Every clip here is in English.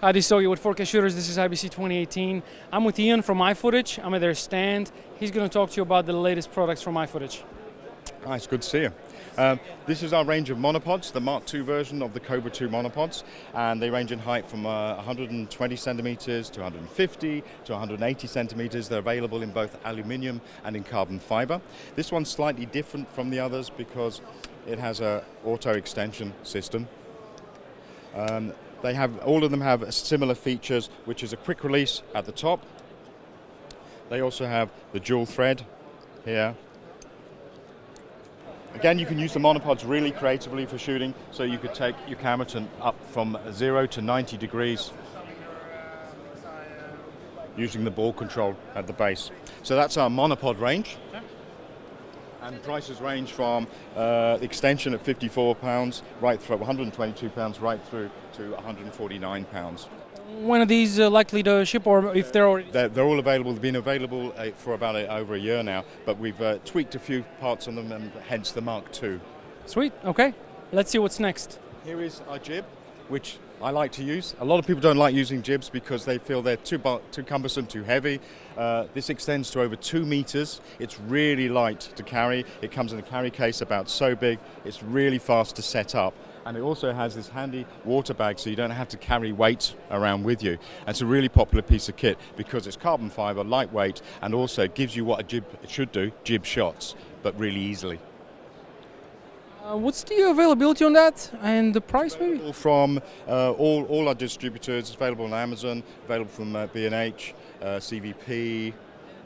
Hi, this is Ogi with 4K Shooters. This is IBC 2018. I'm with Ian from iFootage. I'm at their stand. He's going to talk to you about the latest products from iFootage. Hi, it's good to see you. This is our range of monopods, the Mark II version of the Cobra 2 monopods, and they range in height from 120 centimeters to 150 to 180 centimeters. They're available in both aluminium and in carbon fiber. This one's slightly different from the others because it has an auto extension system. All of them have similar features, which is a quick release at the top. They also have the dual thread here. Again, you can use the monopods really creatively for shooting, so you could take your camera up from 0 to 90 degrees using the ball control at the base. So that's our monopod range. And the prices range from the extension at £54 right through £122 right through to £149. When are these likely to ship, or if they're already? They're all available. They've been available for about over a year now, but we've tweaked a few parts on them, and hence the Mark II. Sweet. Okay. Let's see what's next. Here is our jib, which I like to use. A lot of people don't like using jibs because they feel they're too cumbersome, too heavy. This extends to over 2 meters. It's really light to carry. It comes in a carry case about so big. It's really fast to set up. And it also has this handy water bag, so you don't have to carry weight around with you. And it's a really popular piece of kit because it's carbon fiber, lightweight, and also gives you what a jib should do, jib shots, but really easily. What's the availability on that and the price, maybe? Available from all our distributors. It's available on Amazon, available from B&H, CVP,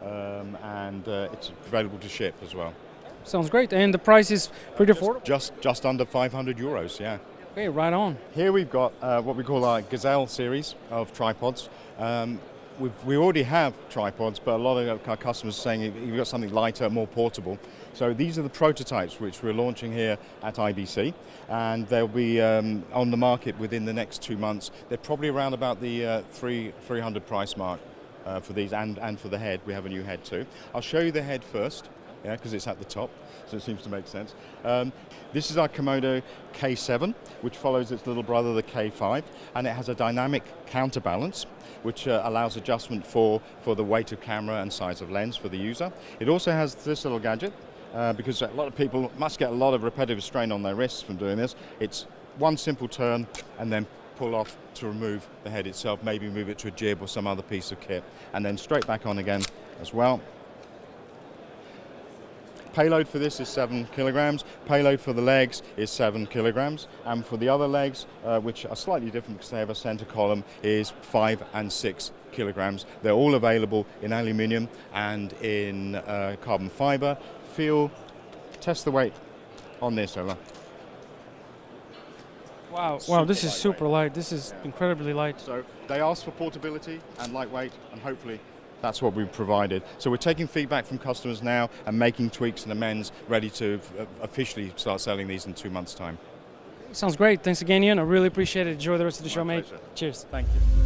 and it's available to ship as well. Sounds great. And the price is pretty affordable? Just under €500, yeah. Okay, right on. Here we've got what we call our Gazelle series of tripods. We already have tripods, but a lot of our customers are saying you've got something lighter, more portable. So these are the prototypes which we're launching here at IBC, and they'll be on the market within the next 2 months. They're probably around about the 300 price mark for these, and for the head. We have a new head too. I'll show you the head first, yeah, because it's at the top, so it seems to make sense. This is our Komodo K7, which follows its little brother, the K5, and it has a dynamic counterbalance, which allows adjustment for the weight of camera and size of lens for the user. It also has this little gadget, because a lot of people must get a lot of repetitive strain on their wrists from doing this. It's one simple turn and then pull off to remove the head itself, maybe move it to a jib or some other piece of kit, and then straight back on again as well. Payload for this is 7 kilograms. Payload for the legs is 7 kilograms. And for the other legs, which are slightly different because they have a center column, is 5 and 6 kilograms. They're all available in aluminium and in carbon fiber. Test the weight on this, Ola. Wow, this is super light. This is incredibly light. So they asked for portability and lightweight, and hopefully that's what we've provided. So we're taking feedback from customers now and making tweaks and amends, ready to officially start selling these in 2 months' time. Sounds great. Thanks again, Ian. I really appreciate it. Enjoy the rest of the show, mate. Pleasure. Cheers. Thank you.